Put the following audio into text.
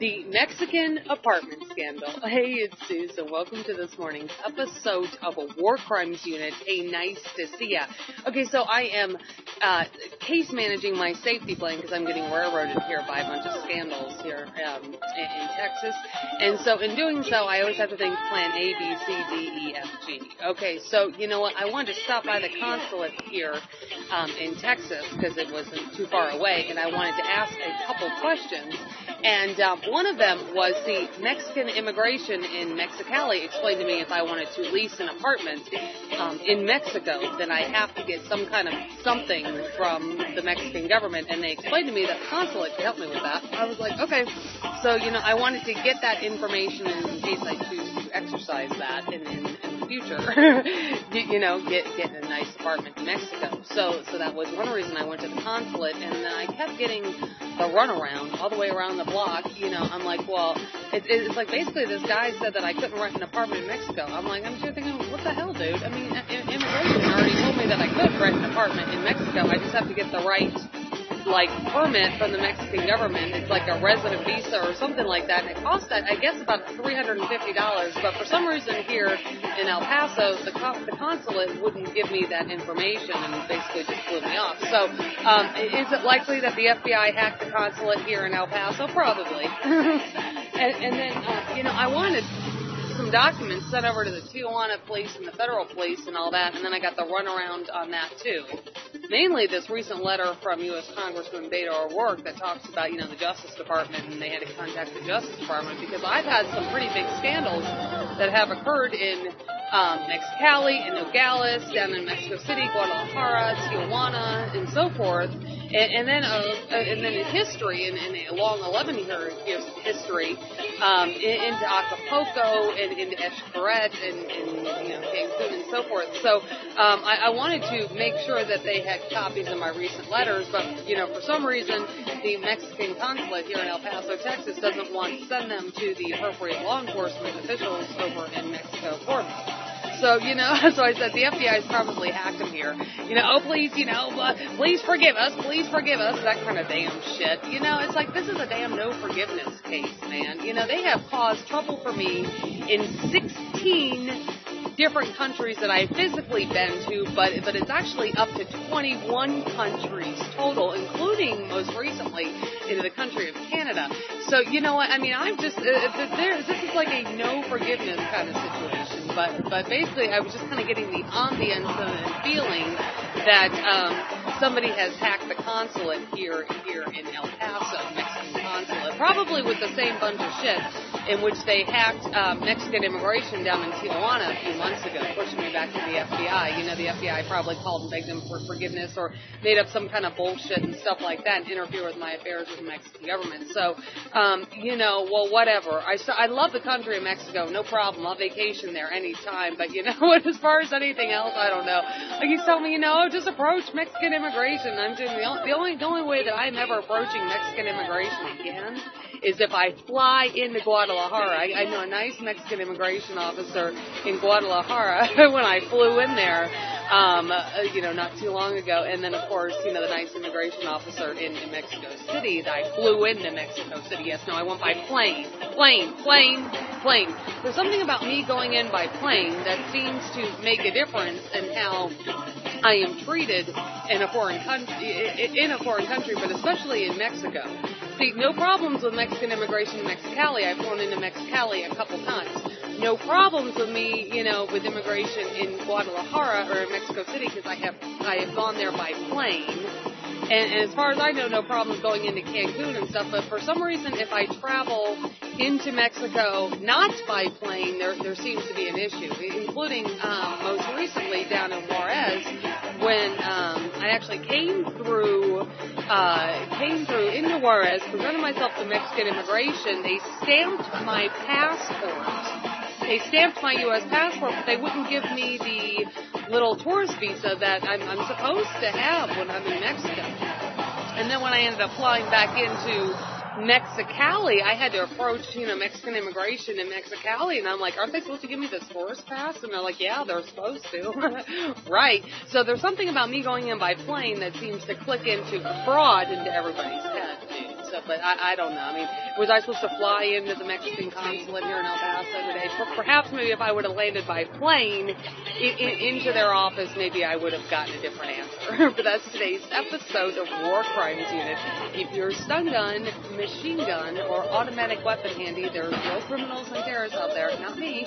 The Mexican apartment scandal. Hey, it's Susan. Welcome to this morning's episode of a War Crimes Unit. Hey, nice to see ya. Okay, so I am case managing my safety plan because I'm getting railroaded here by a bunch of scandals here in Texas. And so in doing so, I always have to think plan A, B, C, D, E, F, G. Okay, so you know what? I wanted to stop by the consulate here in Texas because it wasn't too far away, and I wanted to ask a couple questions. And one of them was the Mexican immigration in Mexicali explained to me if I wanted to lease an apartment in Mexico, then I have to get some kind of something from the Mexican government. And they explained to me that the consulate could help me with that. I was like, okay. So, you know, I wanted to get that information in case I choose to exercise that in the future. You know, get a nice apartment in Mexico. So that was one reason I went to the consulate. And then I kept getting the runaround all the way around the block. You know, I'm like, well, it's like basically this guy said that I couldn't rent an apartment in Mexico. I'm like, I'm sure thinking, what the hell, dude? I mean, immigration already told me that I could rent an apartment in Mexico. I just have to get the right, like, permit from the Mexican government. It's like a resident visa or something like that. And it costs that, I guess, about $350. But for some reason here in El Paso, the consulate wouldn't give me that information and basically just blew me off. So, is it likely that the FBI hacked the consulate here in El Paso? Probably. and then, you know, I wanted some documents sent over to the Tijuana police and the federal police and all that, and then I got the runaround on that too. Mainly this recent letter from U.S. Congressman Beto O'Rourke that talks about, you know, the Justice Department, and they had to contact the Justice Department because I've had some pretty big scandals that have occurred in Mexicali, in Nogales, down in Mexico City, Guadalajara, Tijuana, and so forth. And then in history, in a long 11-year history, into Acapulco and into Xcaret and you know, Cancun and so forth. So I wanted to make sure that they had copies of my recent letters, but you know, for some reason, the Mexican Consulate here in El Paso, Texas, doesn't want to send them to the appropriate law enforcement officials over in Mexico for me. So, you know, so I said, the FBI's probably hacked him here. You know, oh, please, you know, please forgive us, that kind of damn shit. You know, it's like, this is a damn no forgiveness case, man. You know, they have caused trouble for me in 16 different countries that I've physically been to, but it's actually up to 21 countries total, including, most recently, into the country of Canada. So, you know what, I mean, I'm just, this is like a no forgiveness kind of situation. But basically, I was just kind of getting the ambience and feeling that somebody has hacked the consulate here in El Paso, Mexican Consulate, probably with the same bunch of shit in which they hacked Mexican immigration down in Tijuana a few months ago, pushing me back to the FBI. You know, the FBI probably called and begged them for forgiveness or made up some kind of bullshit and stuff like that and interfere with my affairs with the Mexican government. So, you know, well, whatever. I love the country of Mexico, no problem. I'll vacation there anytime. But, you know, as far as anything else, I don't know. Like he's telling me, you know, just approach Mexican immigration. I'm doing the only way that I'm ever approaching Mexican immigration again is if I fly into Guadalajara. I know a nice Mexican immigration officer in Guadalajara when I flew in there, you know, not too long ago. And then, of course, you know, the nice immigration officer in Mexico City that I flew into Mexico City. Yes, no, I went by plane. There's something about me going in by plane that seems to make a difference in how I am treated in a foreign country, but especially in Mexico. See, no problems with Mexican immigration in Mexicali. I've flown into Mexicali a couple times. No problems with me, you know, with immigration in Guadalajara or in Mexico City because I have gone there by plane. And as far as I know, no problems going into Cancun and stuff. But for some reason, if I travel into Mexico not by plane, there seems to be an issue, including most recently down in Juarez when I actually came through into Juarez, presented myself to Mexican immigration. They stamped my passport. They stamped my U.S. passport, but they wouldn't give me the little tourist visa that I'm supposed to have when I'm in Mexico. And then when I ended up flying back into Mexicali, I had to approach, you know, Mexican immigration in Mexicali, and I'm like, aren't they supposed to give me this tourist pass? And they're like, yeah, they're supposed to. Right. So there's something about me going in by plane that seems to click into fraud into everybody's head, dude. stuff, but I don't know. I mean, was I supposed to fly into the Mexican Consulate here in El Paso today? Perhaps maybe if I would have landed by plane into their office, maybe I would have gotten a different answer. But that's today's episode of War Crimes Unit. Keep your stun gun, machine gun, or automatic weapon handy. There are no criminals and terrorists out there, not me.